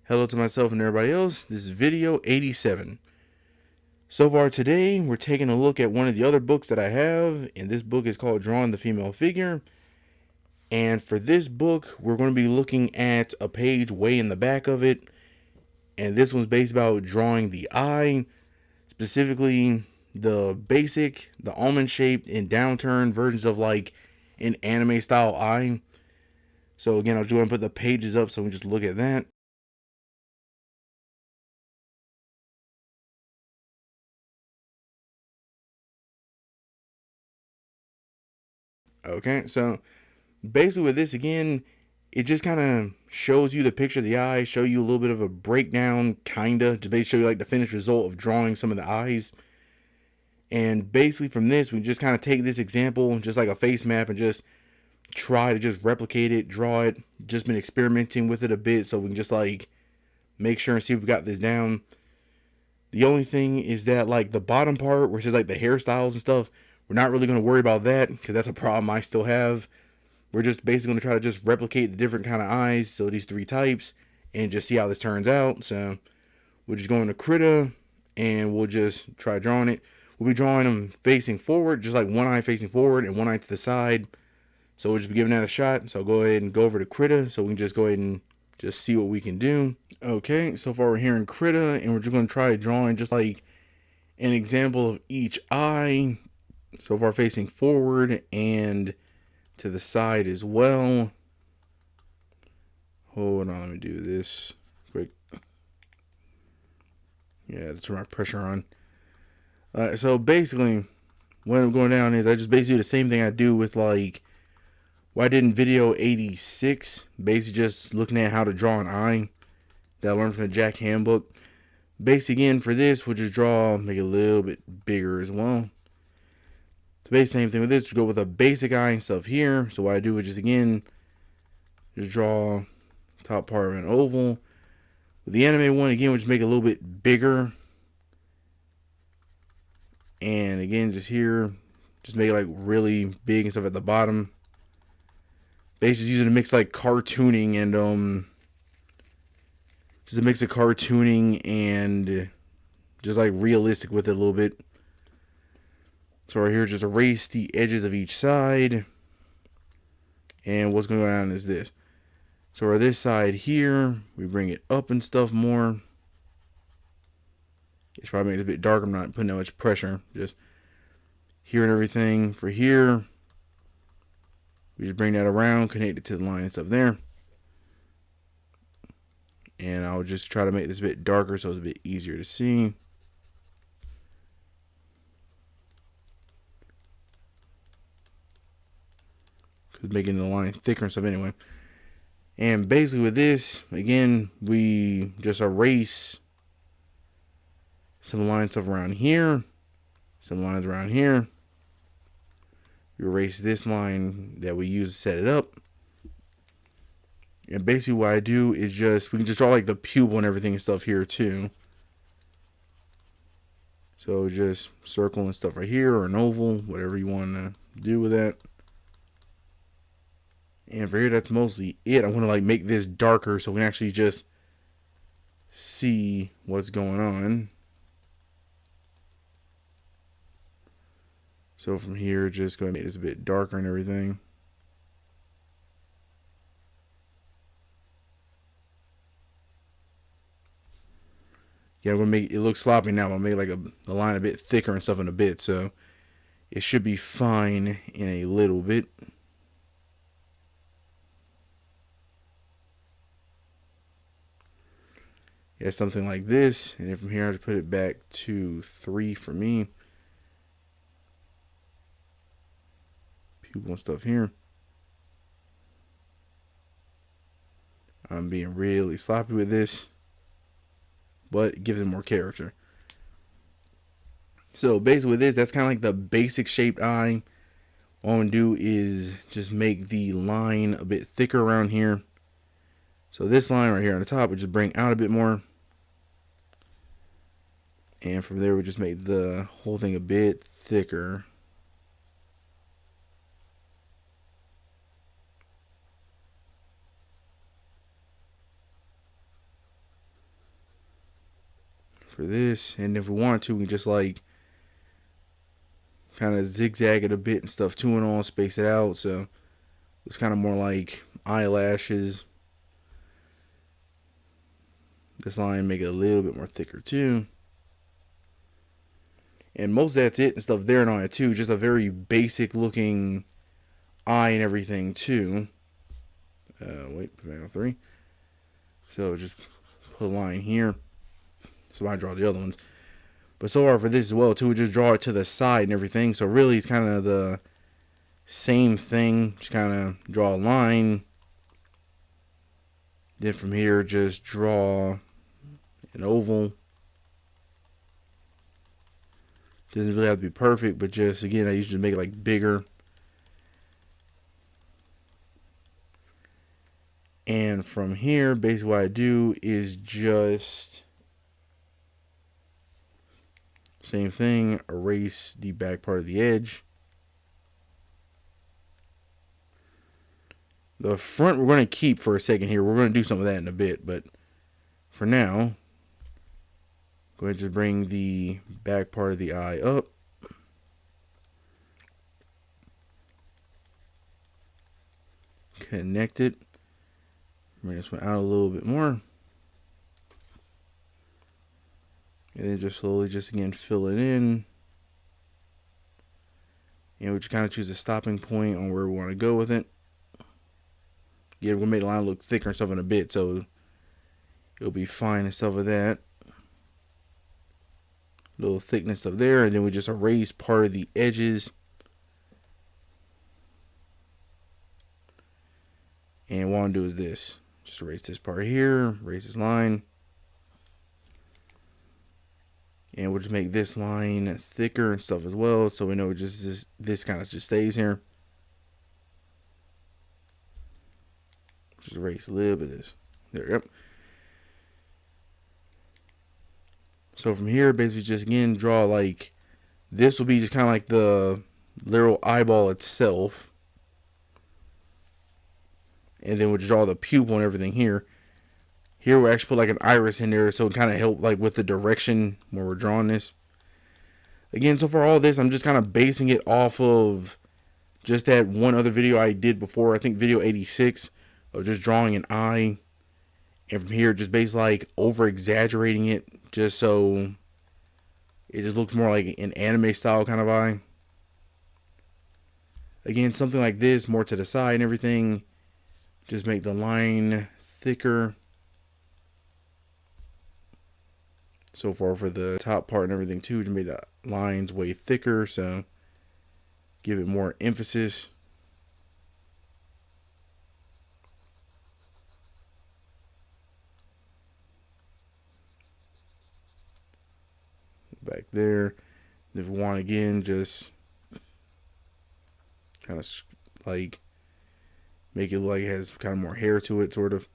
Hello to myself and everybody else. This is video 87. So far today, we're taking a look at one of the other books that I have, and this book is called Drawing the Female Figure. And for this book, we're going to be looking at a page way in the back of it, and this one's based about drawing the eye, specifically the basic, the almond-shaped and downturned versions of like an anime-style eye. So again, I'll just go ahead and put the pages up so we can just look at that. Okay, so basically with this again, it just kind of shows you the picture of the eye, show you a little bit of a breakdown, kinda, to basically show you like the finished result of drawing some of the eyes. And basically from this, we just kind of take this example, just like a face map, and just try to just replicate it, draw it. Just been experimenting with it a bit so we can just like make sure and see if we got this down. The only thing is that like the bottom part where it says like the hairstyles and stuff, we're not really going to worry about that because that's a problem I still have. We're just basically going to try to just replicate the different kind of eyes, so these three types, and just see how this turns out. So we'll just go into Krita and we'll just try drawing it. We'll be drawing them facing forward, just like one eye facing forward and one eye to the side. So we'll just be giving that a shot. So I'll go ahead and go over to Krita so we can just go ahead and just see what we can do. Okay, so far we're here in Krita, and we're just going to try drawing just like an example of each eye. So far facing forward and to the side as well. Hold on, let me do this quick. Yeah, to turn my pressure on. So basically, what I'm going down is I just basically do the same thing I do with like what I did in video 86. Basically, just looking at how to draw an eye that I learned from the Jack Handbook. Basically, again for this, we'll just make it a little bit bigger as well. So basically, same thing with this. Just go with a basic eye and stuff here. So what I do is just again, just draw top part of an oval. With the anime one, again, we'll just make it a little bit bigger. And again, just here, just make it like really big and stuff at the bottom. Basically, just using to mix like cartooning and just a mix of cartooning and just like realistic with it a little bit. So right here, just erase the edges of each side. And what's going on is this. So on this side here, we bring it up and stuff more. It's probably made it a bit darker. I'm not putting that much pressure. Just here and everything. For here, we just bring that around, connect it to the line and stuff there. And I'll just try to make this a bit darker so it's a bit easier to see. Because making the line thicker and stuff anyway. And basically with this, again, we just erase some lines stuff around here, some lines around here. We erase this line that we use to set it up. And basically what I do is just, we can just draw like the pupil and everything and stuff here too. So just circle and stuff right here, or an oval, whatever you want to do with that. And for here, that's mostly it. I'm going to like make this darker so we can actually just see what's going on. So from here, just go ahead and make this a bit darker and everything. Yeah, I'm going to make it look sloppy now. I'm going to make like the line a bit thicker and stuff in a bit. So it should be fine in a little bit. Yeah, something like this. And then from here, I just put it back to 3 for me. Pupil and stuff here. I'm being really sloppy with this, but it gives it more character. So basically with this, that's kind of like the basic shaped eye. All I'm going to do is just make the line a bit thicker around here. So this line right here on the top, we just bring out a bit more. And from there, we just make the whole thing a bit thicker. for this. And if we want to, we can just like kind of zigzag it a bit and stuff to and all, space it out. So it's kind of more like eyelashes. This line make it a little bit more thicker too. And most of that's it and stuff there and on it too. Just a very basic looking eye and everything too. Wait, 3. So just put a line here. So I draw the other ones. But so far for this as well too, we just draw it to the side and everything. So really it's kind of the same thing. Just kind of draw a line. Then from here just draw an oval. Doesn't really have to be perfect, but just again I usually make it like bigger. And from here, basically what I do is just same thing, erase the back part of the edge. The front we're going to keep for a second here. We're going to do some of that in a bit, but for now, go ahead and just bring the back part of the eye up. Connect it. Bring this one out a little bit more. And then just slowly, just again, fill it in. And we just kind of choose a stopping point on where we want to go with it. Yeah, we're going to make the line look thicker and stuff in a bit, so it'll be fine and stuff like that. Little thickness up there, and then we just erase part of the edges. And what I want to do is this. Just erase this part here, erase this line. And we'll just make this line thicker and stuff as well, so we know just this kind of just stays here. Just erase a little bit of this. There we go. So from here, basically just again draw like, this will be just kind of like the literal eyeball itself. And then we'll draw the pupil and everything here. Here we'll actually put like an iris in there, so it kind of help like with the direction when we're drawing this. Again, so for all this, I'm just kind of basing it off of just that one other video I did before. I think video 86 of just drawing an eye. And from here, just basically like over exaggerating it, just so it just looks more like an anime style kind of eye. Again, something like this, more to the side and everything. Just make the line thicker. So far for the top part and everything too, to make the lines way thicker, so give it more emphasis. Back there. If we want again, just kind of like make it look like it has kind of more hair to it, sort of.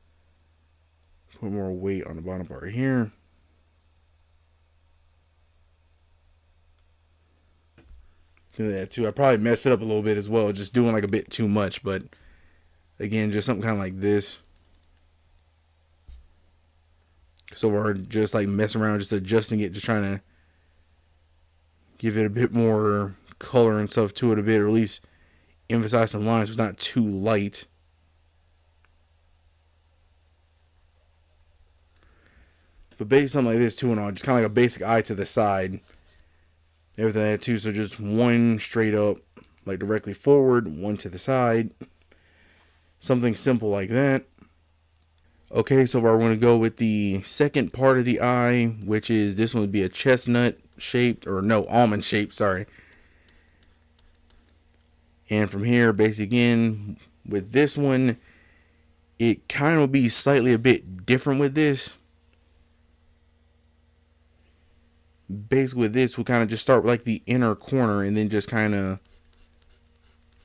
Put more weight on the bottom part here. Do that too. I probably messed it up a little bit as well, just doing like a bit too much, but again, just something kind of like this. So we're just like messing around, just adjusting it, just trying to give it a bit more color and stuff to it a bit, or at least emphasize some lines so it's not too light. But basically something like this too and all, just kind of like a basic eye to the side. Everything like that too, so just one straight up, like directly forward, one to the side. Something simple like that. Okay, so we're going to go with the second part of the eye, which is, this one would be a chestnut shaped, or no, almond shaped, sorry. And from here, basically again, with this one, it kind of will be slightly a bit different with this. Basically with this, we'll kind of just start with like the inner corner and then just kind of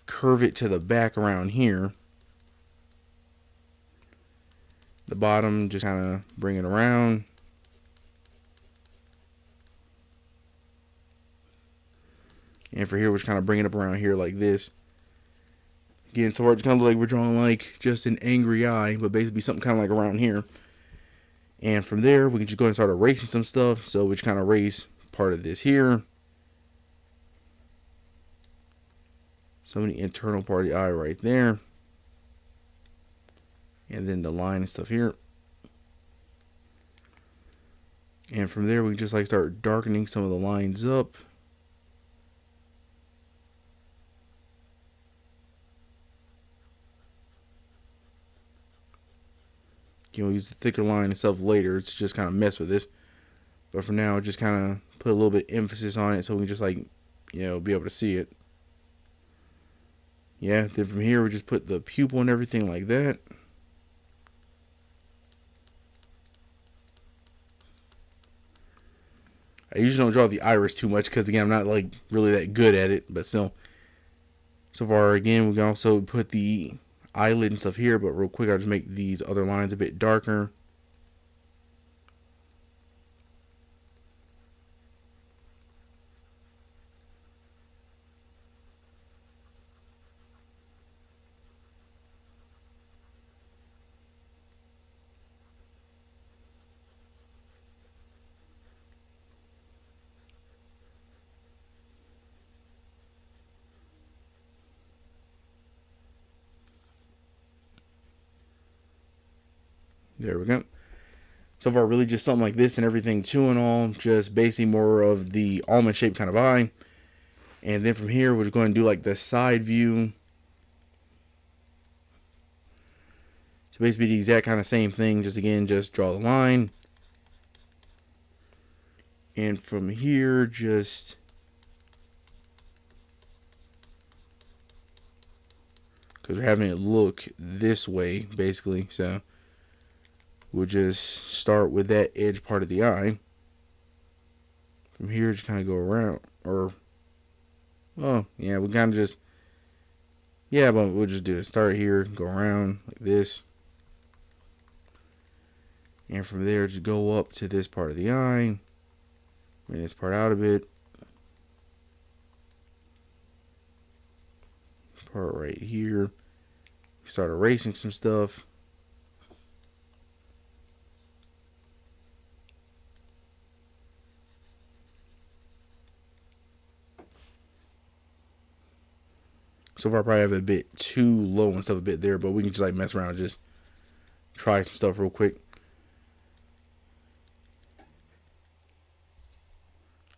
curve it to the back around here. The bottom, just kind of bring it around. And for here, we're just kind of bring it up around here like this. Again, so it's kind of like we're drawing like just an angry eye, but basically something kind of like around here. And from there, we can just go ahead and start erasing some stuff. So we just kind of erase part of this here. Some of the internal part of the eye right there. And then the line and stuff here. And from there, we can just like start darkening some of the lines up. We'll use the thicker line and stuff later to just kind of mess with this. But for now, just kind of put a little bit of emphasis on it so we can just like, be able to see it. Yeah, then from here, we just put the pupil and everything like that. I usually don't draw the iris too much because, again, I'm not like really that good at it. But still, so far, again, we can also put the eyelid and stuff here. But real quick, I'll just make these other lines a bit darker. There we go. So far, really just something like this and everything too and all. Just basically more of the almond shaped kind of eye. And then from here, we're just going to do like the side view. So basically the exact kind of same thing. Just again, just draw the line. And from here, just because we're having it look this way, basically. So we'll just start with that edge part of the eye. From here, just kind of go around. Or, oh, yeah, we kind of just, yeah, but we'll just do it. Start here, go around like this. And from there, just go up to this part of the eye. Bring this part out a bit. Part right here. Start erasing some stuff. So far, I probably have a bit too low and stuff a bit there, but we can just like mess around and just try some stuff real quick.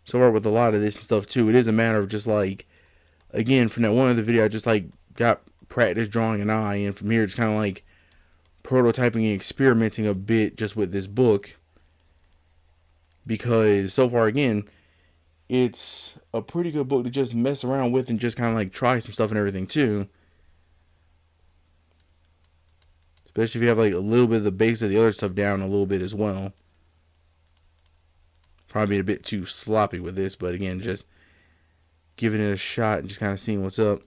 So far with a lot of this and stuff too, it is a matter of just like, again, from that one other video, I just like got practice drawing an eye, and from here it's kind of like prototyping and experimenting a bit just with this book, because so far, again, it's a pretty good book to just mess around with and just kind of like try some stuff and everything too. Especially if you have like a little bit of the base of the other stuff down a little bit as well. Probably a bit too sloppy with this, but again, just giving it a shot and just kind of seeing what's up.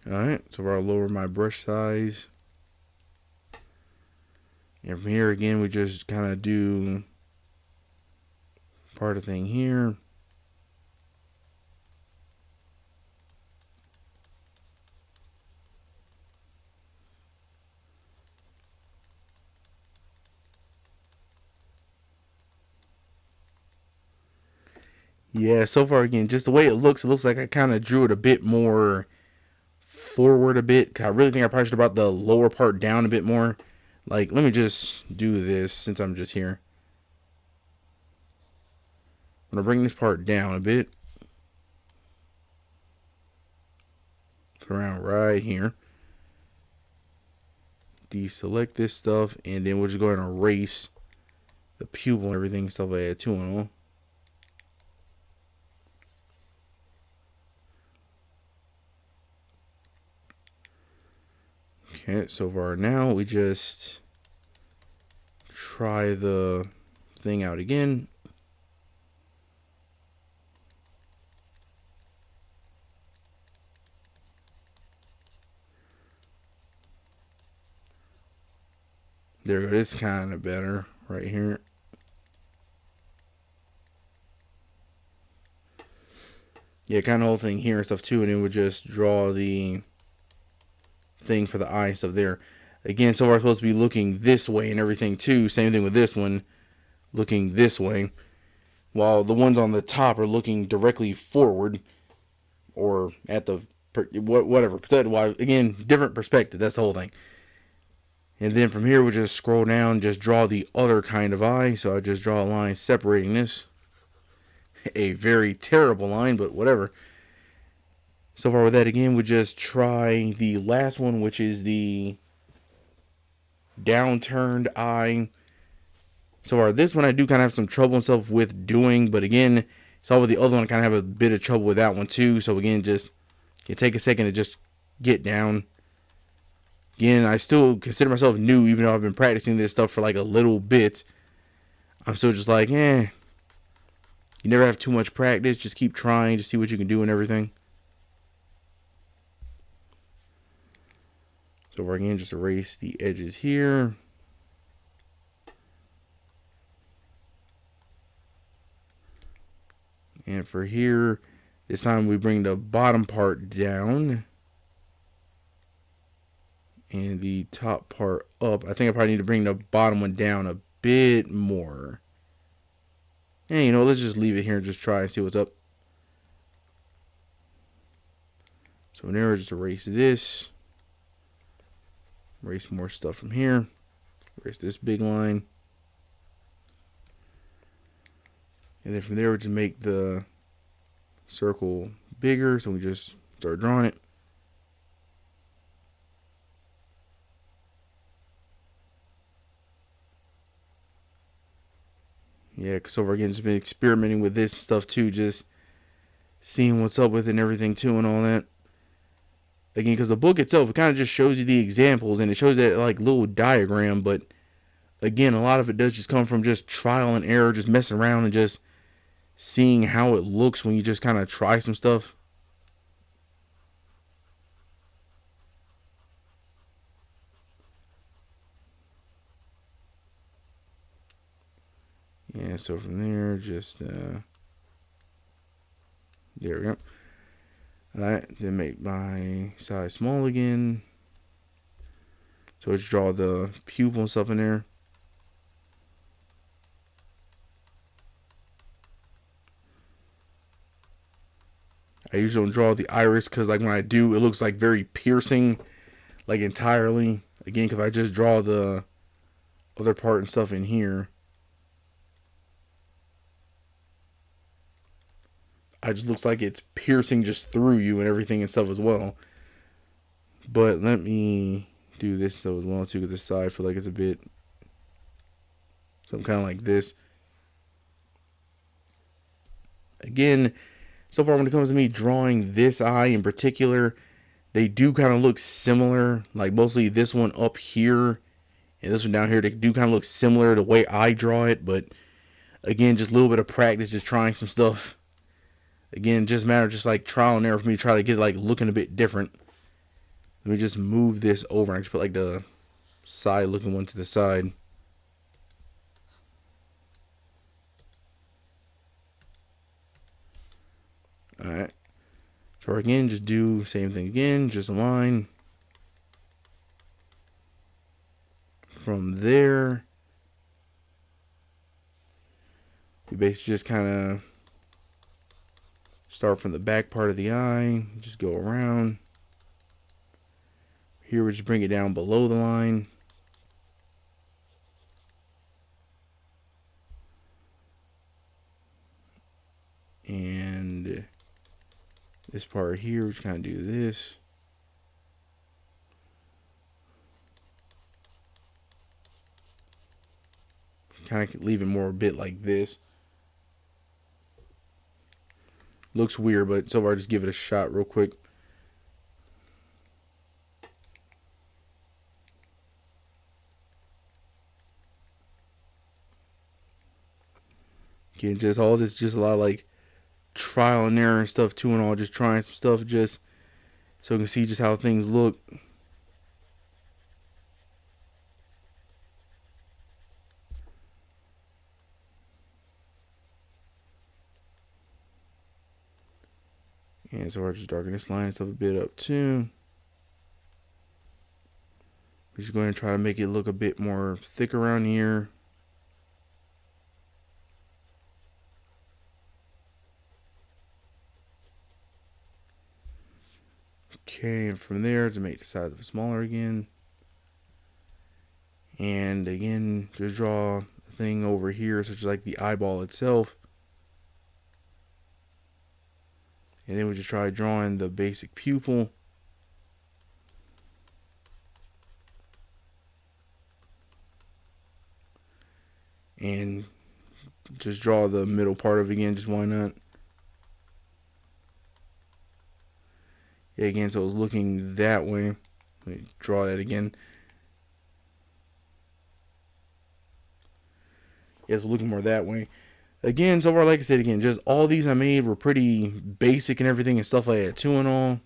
Alright, so I'll lower my brush size. And from here, again, we just kind of do part of the thing here. Yeah, so far, again, just the way it looks like I kind of drew it a bit more forward a bit. I really think I probably should have brought the lower part down a bit more. Like, let me just do this since I'm just here. I'm going to bring this part down a bit. Put around right here. Deselect this stuff, and then we'll just go ahead and erase the pupil and everything, stuff like that too and all. Okay, so far now we just try the thing out again. There we go, it's kind of better right here. Yeah, kind of whole thing here and stuff too, and it would just draw the thing for the eye and stuff there. Again, so far it's supposed to be looking this way and everything too. Same thing with this one, looking this way, while the ones on the top are looking directly forward or at the whatever. Again, different perspective. That's the whole thing. And then from here, we just scroll down, just draw the other kind of eye. So I just draw a line separating this. A very terrible line, but whatever. So far with that, again, we just try the last one, which is the downturned eye. So far, this one I do kind of have some trouble and stuff with doing, but again, so with the other one, I kind of have a bit of trouble with that one too. So again, just you take a second to just get down. Again, I still consider myself new, even though I've been practicing this stuff for like a little bit. I'm still just like, you never have too much practice. Just keep trying, just see what you can do and everything. So we're again just erase the edges here. And for here, this time we bring the bottom part down. And the top part up. I think I probably need to bring the bottom one down a bit more. And let's just leave it here and just try and see what's up. So now just erase this. Erase more stuff from here. Erase this big line. And then from there, we just make the circle bigger. So we just start drawing it. Yeah, because over again, just been experimenting with this stuff too. Just seeing what's up with it and everything too and all that. Again, because the book itself, it kind of just shows you the examples and it shows that like little diagram. But again, a lot of it does just come from just trial and error, just messing around and just seeing how it looks when you just kind of try some stuff. Yeah, so from there, just there we go. Alright, then make my size small again. So let's draw the pupil and stuff in there. I usually don't draw the iris because like when I do, it looks like very piercing, like entirely. Again, because I just draw the other part and stuff in here, it just looks like it's piercing just through you and everything and stuff as well. But let me do this so as well too, because this side I feel like it's a bit something kind of like this. Again, so far when it comes to me drawing this eye in particular, they do kind of look similar. Like mostly this one up here and this one down here, they do kind of look similar the way I draw it. But again, just a little bit of practice, just trying some stuff. Again, just matter just like trial and error for me to try to get it like looking a bit different. Let me just move this over. I just put like the side looking one to the side. Alright. So again, just do same thing again. Just a line. From there, we basically just kind of start from the back part of the eye. Just go around. Here we just bring it down below the line. And this part here, we just kind of do this. Kind of leave it more a bit like this. Looks weird, but so far just give it a shot real quick. Again, just all this, just a lot of like trial and error and stuff too, and all just trying some stuff just so you can see just how things look. And so I'll just darken this line and stuff a bit up too. We're just going to try to make it look a bit more thick around here. Okay, and from there to make the size of it smaller again. And again, just draw a thing over here, such as like the eyeball itself. And then we just try drawing the basic pupil. And just draw the middle part of it again, just why not? Yeah, again, so it's looking that way. Let me draw that again. Yeah, it's looking more that way. Again, so far, like I said, again, just all these I made were pretty basic and everything and stuff like that, too, and all.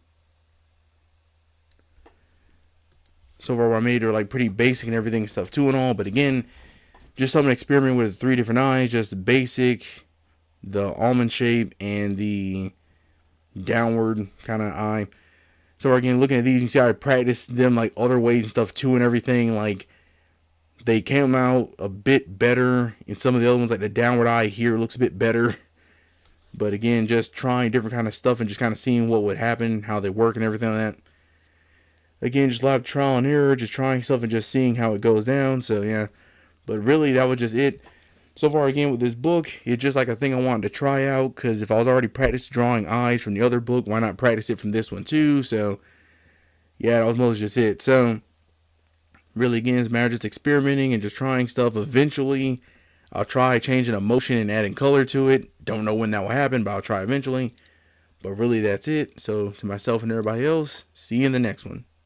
So far, what I made are like pretty basic and everything and stuff, too, and all. But again, just something to experiment with 3 different eyes, just basic, the almond shape, and the downward kind of eye. So again, looking at these, you can see how I practiced them like other ways and stuff too and everything. Like they came out a bit better in some of the other ones, like the downward eye here looks a bit better. But again, just trying different kind of stuff and just kind of seeing what would happen, how they work and everything like that. Again, just a lot of trial and error, just trying stuff and just seeing how it goes down. So yeah, but really that was just it. So far, again, with this book, it's just like a thing I wanted to try out, because if I was already practiced drawing eyes from the other book, why not practice it from this one too? So yeah, that was mostly just it. So really, again, it's a matter of just experimenting and just trying stuff. Eventually, I'll try changing a motion and adding color to it. Don't know when that will happen, but I'll try eventually. But really, that's it. So to myself and everybody else, see you in the next one.